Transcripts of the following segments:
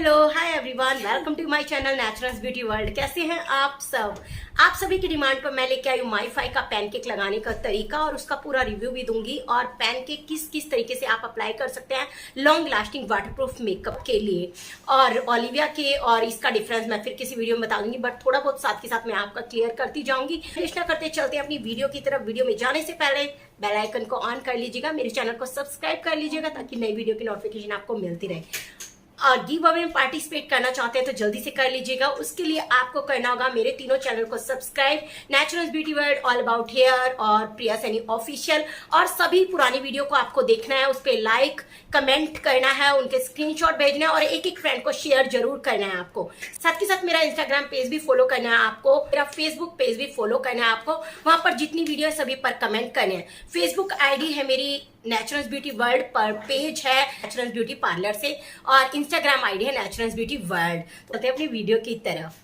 Hello hi everyone, welcome to my channel Naturence beauty world. कैसे हैं आप सब? आप सभी की डिमांड पर मैं लेके आई हूँ माईफाई का पैनकेक लगाने का तरीका और उसका पूरा रिव्यू भी दूंगी। और पैनकेक किस किस तरीके से आप अप्लाई कर सकते हैं लॉन्ग लास्टिंग वाटरप्रूफ मेकअप के लिए, और ओलिविया के और इसका डिफरेंस मैं फिर किसी वीडियो में बता दूंगी, बट थोड़ा बहुत साथ के साथ मैं आपका क्लियर करती जाऊंगी। कृष्णा करते चलते अपनी वीडियो की तरफ। वीडियो में जाने से पहले बेल आइकन को ऑन कर लीजिएगा, मेरे चैनल को सब्सक्राइब कर लीजिएगा ताकि नई वीडियो की नोटिफिकेशन आपको मिलती रहे। और गिव अवे में पार्टिसिपेट करना चाहते हैं तो जल्दी से कर लीजिएगा। उसके लिए आपको करना होगा मेरे तीनों चैनल को subscribe, naturals beauty world, all about hair और प्रिया सैनी ऑफिशियल, और सभी पुरानी वीडियो को आपको देखना है, उस पर लाइक कमेंट करना है, उनके स्क्रीनशॉट भेजना है और एक एक फ्रेंड को शेयर जरूर करना है आपको। साथ के साथ मेरा इंस्टाग्राम पेज भी फॉलो करना है आपको, मेरा फेसबुक पेज भी फॉलो करना है आपको। वहां पर जितनी वीडियो है सभी पर कमेंट करने हैं। फेसबुक आईडी है मेरी नेचुरल्स ब्यूटी वर्ल्ड, पर पेज है नेचुरल्स ब्यूटी पार्लर से, और इंस्टाग्राम आईडी है नेचुरल्स ब्यूटी वर्ल्ड। तो अपनी वीडियो की तरफ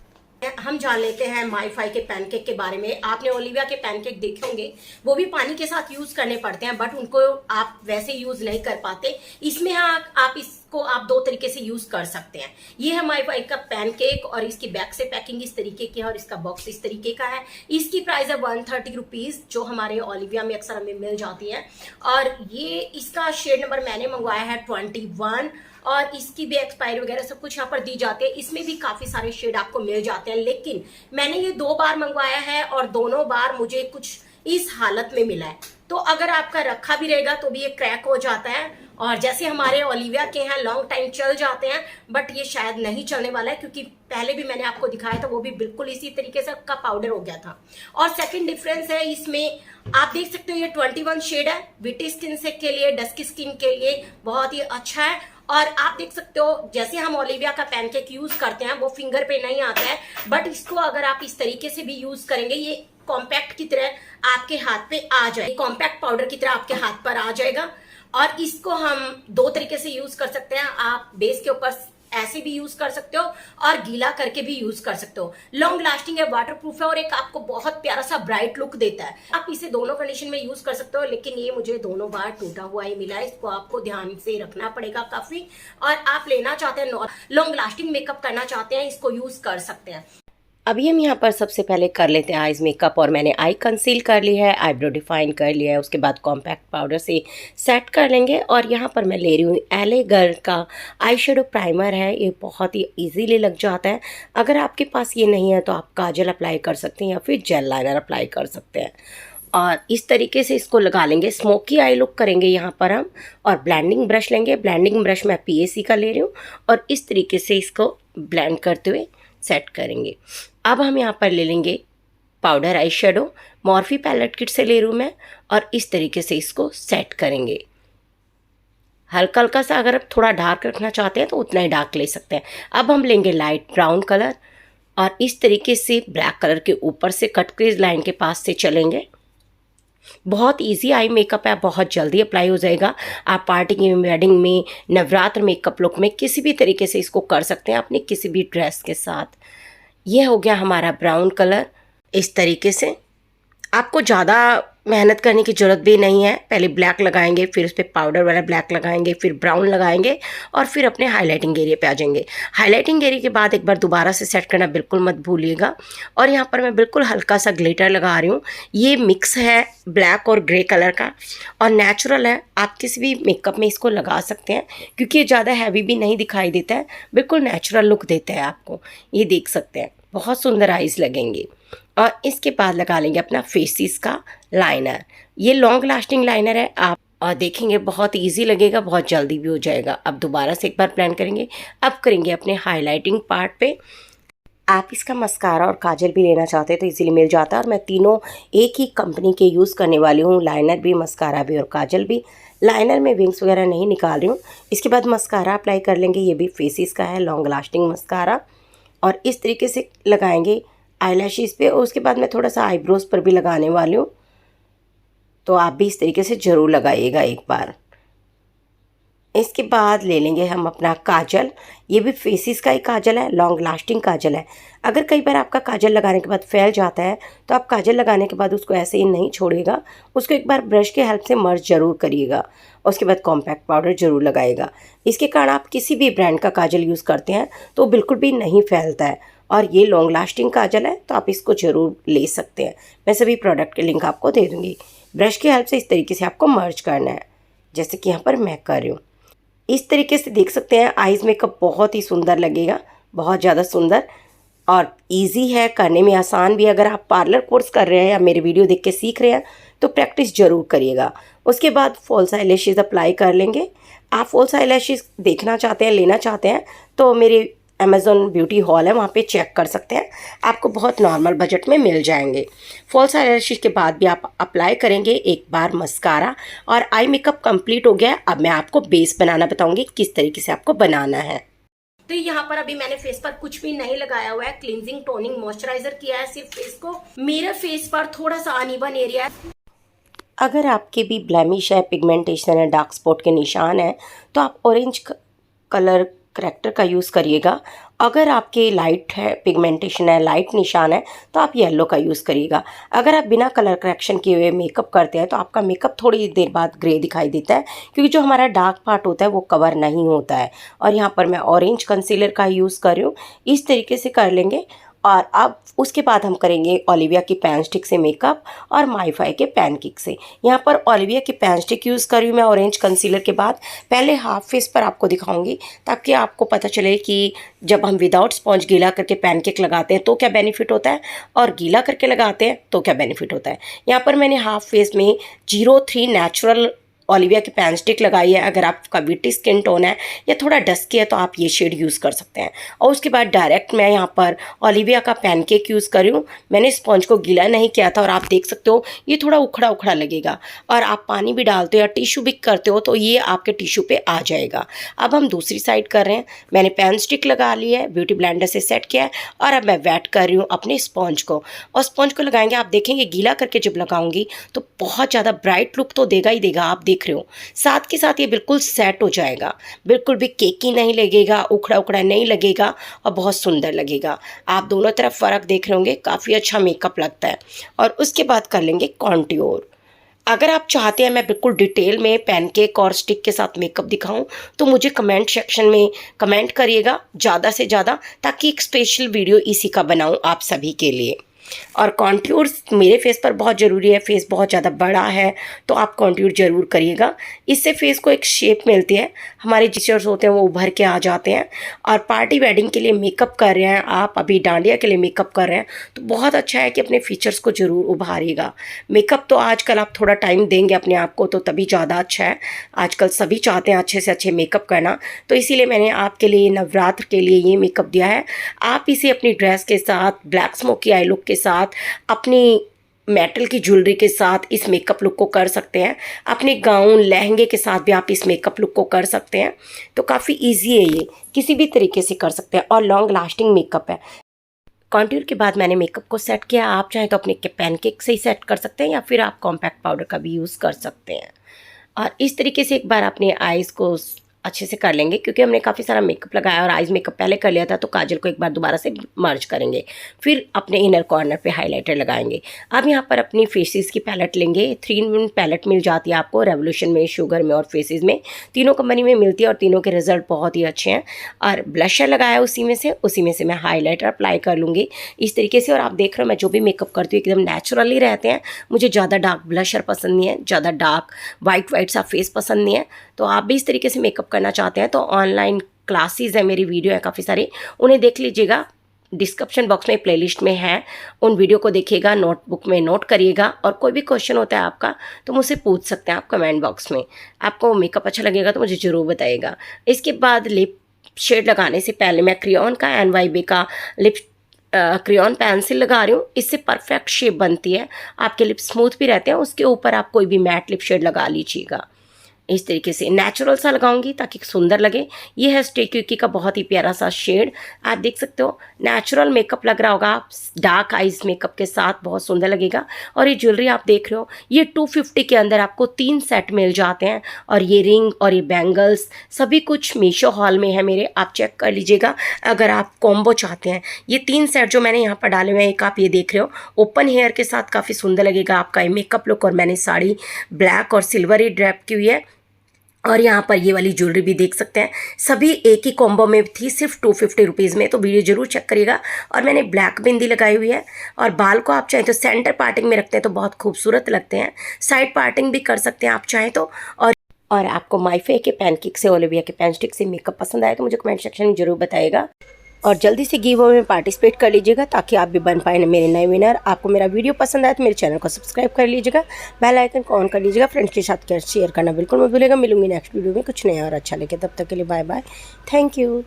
हम जान लेते हैं माईफाई के पैनकेक के बारे में। आपने ओलिविया के पैनकेक देखे होंगे, वो भी पानी के साथ यूज करने पड़ते हैं, बट उनको आप वैसे यूज नहीं कर पाते। इसमें आप इसको आप दो तरीके से यूज कर सकते हैं। ये है माईफाई का पैनकेक और इसकी बैक से पैकिंग इस तरीके की है और इसका बॉक्स इस तरीके का है। इसकी प्राइस है 130 रुपीज, जो हमारे ओलिविया में अक्सर हमें मिल जाती है। और ये इसका शेड नंबर मैंने मंगवाया है 21, और इसकी भी एक्सपायरी वगैरह सब कुछ यहाँ पर दी जाती है। इसमें भी काफी सारे शेड आपको मिल जाते हैं, लेकिन मैंने ये 2 बार मंगवाया है और दोनों बार मुझे कुछ इस हालत में मिला है। तो अगर आपका रखा भी रहेगा तो भी ये क्रैक हो जाता है, और जैसे हमारे ओलिविया के हैं लॉन्ग टाइम चल जाते हैं, बट ये शायद नहीं चलने वाला है, क्योंकि पहले भी मैंने आपको दिखाया था, वो भी बिल्कुल इसी तरीके से का पाउडर हो गया था। और सेकंड डिफरेंस है इसमें, आप देख सकते हो ये 21 शेड है। विटी स्किन से के लिए, डस्की स्किन के लिए बहुत ही अच्छा है। और आप देख सकते हो जैसे हम ओलिविया का पैनकेक यूज करते हैं वो फिंगर पे नहीं आता है, बट इसको अगर आप इस तरीके से भी यूज करेंगे, ये कॉम्पैक्ट की तरह आपके हाथ पे आ जाए, कॉम्पैक्ट पाउडर की तरह आपके हाथ पर आ जाएगा। और इसको हम 2 तरीके से यूज कर सकते हैं। आप बेस के ऊपर ऐसे भी यूज कर सकते हो और गीला करके भी यूज कर सकते हो। लॉन्ग लास्टिंग है, वाटरप्रूफ है और एक आपको बहुत प्यारा सा ब्राइट लुक देता है। आप इसे दोनों कंडीशन में यूज कर सकते हो, लेकिन ये मुझे दोनों बार टूटा हुआ ही मिला है, इसको आपको ध्यान से रखना पड़ेगा काफी। और आप लेना चाहते हैं लॉन्ग लास्टिंग मेकअप करना चाहते हैं, इसको यूज कर सकते हैं। अभी हम यहाँ पर सबसे पहले कर लेते हैं आईज मेकअप, और मैंने आई कंसील कर ली है, आईब्रो डिफाइन कर लिया है, उसके बाद कॉम्पैक्ट पाउडर से सेट कर लेंगे। और यहाँ पर मैं ले रही हूँ एले गर्ल का आई शेडो प्राइमर है, ये बहुत ही इजीली लग जाता है। अगर आपके पास ये नहीं है तो आप काजल अप्लाई कर सकते हैं या फिर जेल लाइनर अप्लाई कर सकते हैं। और इस तरीके से इसको लगा लेंगे, स्मोकी आई लुक करेंगे यहाँ पर हम। और ब्लेंडिंग ब्रश लेंगे, ब्लेंडिंग ब्रश मैं PAC का ले रही हूँ, और इस तरीके से इसको ब्लेंड करते हुए सेट करेंगे। अब हम यहाँ पर ले लेंगे powder eye shadow, Morphe palette kit से ले रही हूँ मैं, और इस तरीके से इसको सेट करेंगे। हल्का हल्का सा, अगर आप थोड़ा डार्क रखना चाहते हैं तो उतना ही डार्क ले सकते हैं। अब हम लेंगे लाइट ब्राउन कलर, और इस तरीके से ब्लैक कलर के ऊपर से कट क्रीज लाइन के पास से चलेंगे। बहुत इजी आई मेकअप है, बहुत जल्दी अप्लाई हो जाएगा। आप पार्टी की, वेडिंग में, नवरात्र मेकअप लुक में किसी भी तरीके से इसको कर सकते हैं अपनी किसी भी ड्रेस के साथ। ये हो गया हमारा ब्राउन कलर। इस तरीके से आपको ज़्यादा मेहनत करने की ज़रूरत भी नहीं है। पहले ब्लैक लगाएंगे, फिर उस पर पाउडर वाला ब्लैक लगाएंगे, फिर ब्राउन लगाएंगे, और फिर अपने हाइलाइटिंग एरिया पे आ जाएंगे। हाइलाइटिंग एरिया के बाद एक बार दोबारा से सेट करना बिल्कुल मत भूलिएगा। और यहाँ पर मैं बिल्कुल हल्का सा ग्लिटर लगा रही हूँ। ये मिक्स है ब्लैक और ग्रे कलर का, और नेचुरल है। आप किसी भी मेकअप में इसको लगा सकते हैं, क्योंकि ये ज़्यादा हैवी भी नहीं दिखाई देता है, बिल्कुल नेचुरल लुक देता है आपको। ये देख सकते हैं, बहुत सुंदर आइज़ लगेंगे। और इसके बाद लगा लेंगे अपना फेसिस का लाइनर। ये लॉन्ग लास्टिंग लाइनर है, आप और देखेंगे बहुत इजी लगेगा, बहुत जल्दी भी हो जाएगा। अब दोबारा से एक बार प्लान करेंगे। अब करेंगे अपने हाइलाइटिंग पार्ट पे। आप इसका मस्कारा और काजल भी लेना चाहते हैं तो इजीली मिल जाता है, और मैं तीनों एक ही कंपनी के यूज़ करने वाली हूँ, लाइनर भी, मस्कारा भी और काजल भी। लाइनर में विंग्स वगैरह नहीं निकाल रही हूँ। इसके बाद मस्कारा अप्लाई कर लेंगे, ये भी फेसिस का है, लॉन्ग लास्टिंग मस्कारा, और इस तरीके से लगाएंगे आईलैशेस पे। और उसके बाद मैं थोड़ा सा आईब्रोज पर भी लगाने वाली हूँ, तो आप भी इस तरीके से ज़रूर लगाइएगा एक बार। इसके बाद ले लेंगे हम अपना काजल। ये भी फेसिस का ही काजल है, लॉन्ग लास्टिंग काजल है। अगर कई बार आपका काजल लगाने के बाद फैल जाता है तो आप काजल लगाने के बाद उसको ऐसे ही नहीं छोड़िएगा, उसको एक बार ब्रश के हेल्प से मर्ज जरूर करिएगा। उसके बाद कॉम्पैक्ट पाउडर जरूर लगाइएगा। इसके कारण आप किसी भी ब्रांड का काजल यूज़ करते हैं तो बिल्कुल भी नहीं फैलता है, और ये लॉन्ग लास्टिंग काजल है तो आप इसको ज़रूर ले सकते हैं। मैं सभी प्रोडक्ट के लिंक आपको दे दूँगी। ब्रश की हेल्प से इस तरीके से आपको मर्ज करना है, जैसे कि यहाँ पर मैं कर रही हूँ। इस तरीके से देख सकते हैं आईज़ मेकअप बहुत ही सुंदर लगेगा, बहुत ज़्यादा सुंदर और इजी है, करने में आसान भी है। अगर आप पार्लर कोर्स कर रहे हैं या मेरे वीडियो देख के सीख रहे हैं तो प्रैक्टिस ज़रूर करिएगा। उसके बाद फॉल्स आईलैशेस अप्लाई कर लेंगे। आप फॉल्स आईलैशेस देखना चाहते हैं, लेना चाहते हैं तो मेरे अमेज़ॉन ब्यूटी हॉल है, वहाँ पे चेक कर सकते हैं, आपको बहुत नॉर्मल बजट में मिल जाएंगे। फॉल्स आईलैशेस के बाद भी आप अप्लाई करेंगे एक बार मस्कारा, और आई मेकअप कंप्लीट हो गया। अब मैं आपको बेस बनाना बताऊंगी किस तरीके से आपको बनाना है। तो यहाँ पर अभी मैंने फेस पर कुछ भी नहीं लगाया हुआ है, क्लींजिंग टोनिंग मॉइस्चराइजर किया है सिर्फ फेस को। मेरे फेस पर थोड़ा सा अनइवन एरिया है। अगर आपके भी ब्लैमिश है, पिगमेंटेशन है, डार्क स्पॉट के निशान है तो आप ऑरेंज कलर करेक्टर का यूज़ करिएगा। अगर आपके लाइट है, पिगमेंटेशन है, लाइट निशान है तो आप येलो का यूज़ करिएगा। अगर आप बिना कलर करेक्शन किए हुए मेकअप करते हैं तो आपका मेकअप थोड़ी देर बाद ग्रे दिखाई देता है, क्योंकि जो हमारा डार्क पार्ट होता है वो कवर नहीं होता है। और यहाँ पर मैं ऑरेंज कंसीलर का यूज़ कर रही हूँ। इस तरीके से कर लेंगे। और अब उसके बाद हम करेंगे ओलिविया की पैनस्टिक से मेकअप और माईफाई के पैनकेक से। यहाँ पर ओलिविया की पैनस्टिक यूज़ कर रही हूँ मैं ऑरेंज कंसीलर के बाद। पहले हाफ फेस पर आपको दिखाऊंगी ताकि आपको पता चले कि जब हम विदाउट स्पॉन्ज गीला करके पैनकेक लगाते हैं तो क्या बेनिफिट होता है, और गीला करके लगाते हैं तो क्या बेनिफिट होता है। यहाँ पर मैंने हाफ फेस में 03 नेचुरल ओलिविया की पैनस्टिक लगाई है। अगर आपका विटी स्किन टोन है या थोड़ा डस्की है तो आप ये शेड यूज़ कर सकते हैं। और उसके बाद डायरेक्ट मैं यहाँ पर ओलिविया का पैनकेक यूज़ कर रही हूँ। मैंने स्पॉन्ज को गीला नहीं किया था और आप देख सकते हो ये थोड़ा उखड़ा उखड़ा लगेगा, और आप पानी भी डालते हो या टिश्यू भी करते हो तो ये आपके टिश्यू पे आ जाएगा। अब हम दूसरी साइड कर रहे हैं। मैंने पैनस्टिक लगा ली है, ब्यूटी ब्लेंडर से सेट किया है, और अब मैं वेट कर रही हूँ अपने स्पॉन्ज को। और स्पॉन्ज को लगाएंगे, आप देखेंगे गीला करके जब लगाऊंगी तो बहुत ज़्यादा ब्राइट लुक तो देगा ही देगा, आप देख रहे हो। साथ के साथ ये बिल्कुल सेट हो जाएगा, बिल्कुल भी केकी नहीं लगेगा, उखड़ा उखड़ा नहीं लगेगा और बहुत सुंदर लगेगा। आप दोनों तरफ फ़र्क देख रहे होंगे, काफ़ी अच्छा मेकअप लगता है। और उसके बाद कर लेंगे कॉन्ट्योर। अगर आप चाहते हैं मैं बिल्कुल डिटेल में पैनकेक और स्टिक के साथ मेकअप दिखाऊं तो मुझे कमेंट सेक्शन में कमेंट करिएगा ज़्यादा से ज़्यादा, ताकि एक स्पेशल वीडियो इसी का बनाऊं आप सभी के लिए। और कॉन्ट्योर्स मेरे फेस पर बहुत ज़रूरी है। फेस बहुत ज़्यादा बड़ा है तो आप कॉन्ट्योर ज़रूर करिएगा, इससे फेस को एक शेप मिलती है, हमारे जिचर्स होते हैं वो उभर के आ जाते हैं। और पार्टी वेडिंग के लिए मेकअप कर रहे हैं आप, अभी डांडिया के लिए मेकअप कर रहे हैं तो बहुत अच्छा है कि अपने फीचर्स को ज़रूर उभारिएगा। मेकअप तो आजकल आप थोड़ा टाइम देंगे अपने आप को तो तभी ज़्यादा अच्छा है। आजकल सभी चाहते हैं अच्छे से अच्छे मेकअप करना, तो इसीलिए मैंने आपके लिए नवरात्र के लिए ये मेकअप दिया है। आप इसे अपनी ड्रेस के साथ, ब्लैक स्मोकी आई लुक के साथ, अपनी मेटल की ज्वेलरी के साथ इस मेकअप लुक को कर सकते हैं। अपने गाउन लहंगे के साथ भी आप इस मेकअप लुक को कर सकते हैं। तो काफ़ी इजी है, ये किसी भी तरीके से कर सकते हैं और लॉन्ग लास्टिंग मेकअप है। कॉन्ट्योर के बाद मैंने मेकअप को सेट किया। आप चाहें तो अपने पैनकेक से ही सेट कर सकते हैं या फिर आप कॉम्पैक्ट पाउडर का भी यूज़ कर सकते हैं। और इस तरीके से एक बार अपने आईज़ को अच्छे से कर लेंगे, क्योंकि हमने काफ़ी सारा मेकअप लगाया और आईज मेकअप पहले कर लिया था तो काजल को एक बार दोबारा से मर्ज करेंगे। फिर अपने इनर कॉर्नर पे हाइलाइटर लगाएंगे। अब यहाँ पर अपनी फेसेस की पैलेट लेंगे। 3-in-1 पैलेट मिल जाती है आपको रेवोल्यूशन में, शुगर में और फेसेस में, तीनों कंपनी में मिलती है और तीनों के रिजल्ट बहुत ही अच्छे हैं। और ब्लशर लगाया उसी में से मैं हाईलाइटर अप्लाई कर लूँगी इस तरीके से। और आप देख रहे हो मैं जो भी मेकअप करती हूँ एकदम नेचुरली रहते हैं। मुझे ज़्यादा डार्क ब्लशर पसंद नहीं है, ज़्यादा डार्क वाइट सा फेस पसंद नहीं है। तो आप भी इस तरीके से मेकअप करना चाहते हैं तो ऑनलाइन क्लासेस है, मेरी वीडियो है काफ़ी सारी, उन्हें देख लीजिएगा। डिस्क्रिप्शन बॉक्स में प्लेलिस्ट में है, उन वीडियो को देखिएगा, नोटबुक में नोट करिएगा। और कोई भी क्वेश्चन होता है आपका तो मुझसे पूछ सकते हैं आप कमेंट बॉक्स में। आपको मेकअप अच्छा लगेगा तो मुझे ज़रूर बताइएगा। इसके बाद लिप शेड लगाने से पहले मैं क्रेयॉन का NYB का लिप क्रेयॉन पेंसिल लगा रही हूँ। इससे परफेक्ट शेप बनती है, आपके लिप स्मूथ भी रहते हैं। उसके ऊपर आप कोई भी मैट लिप शेड लगा लीजिएगा इस तरीके से नेचुरल सा लगाऊंगी ताकि सुंदर लगे। ये है स्टेक्यूकी का बहुत ही प्यारा सा शेड, आप देख सकते हो नेचुरल मेकअप लग रहा होगा, डार्क आइज मेकअप के साथ बहुत सुंदर लगेगा। और ये ज्वेलरी आप देख रहे हो, ये 250 के अंदर आपको 3 सेट मिल जाते हैं। और ये रिंग और ये बैंगल्स सभी कुछ मीशो हॉल में है मेरे, आप चेक कर लीजिएगा अगर आप कॉम्बो चाहते हैं। ये 3 सेट जो मैंने यहाँ पर डाले हुए हैं, एक आप ये देख रहे हो ओपन हेयर के साथ काफ़ी सुंदर लगेगा आपका ये मेकअप लुक। और मैंने साड़ी ब्लैक और सिल्वरी ड्रैप की हुई है। और यहाँ पर ये वाली ज्वेलरी भी देख सकते हैं, सभी एक ही कॉम्बो में थी, सिर्फ 250 रुपीज़ में। तो वीडियो जरूर चेक करिएगा। और मैंने ब्लैक बिंदी लगाई हुई है। और बाल को आप चाहें तो सेंटर पार्टिंग में रखते हैं तो बहुत खूबसूरत लगते हैं, साइड पार्टिंग भी कर सकते हैं आप चाहें तो। और आपको माईफाई के पैनकेक से, ओलिविया के पैनस्टिक से मेकअप पसंद आए तो मुझे कमेंट सेक्शन में जरूर बताइएगा। और जल्दी से गिव अवे में पार्टिसिपेट कर लीजिएगा ताकि आप भी बन पाए मेरे नए विनर। आपको मेरा वीडियो पसंद आए तो मेरे चैनल को सब्सक्राइब कर लीजिएगा, बेल आइकन को ऑन कर लीजिएगा, फ्रेंड्स के साथ शेयर करना बिल्कुल मत भूलिएगा। मिलूंगी नेक्स्ट वीडियो में कुछ नया और अच्छा लेके, तब तक के लिए बाय बाय, थैंक यू।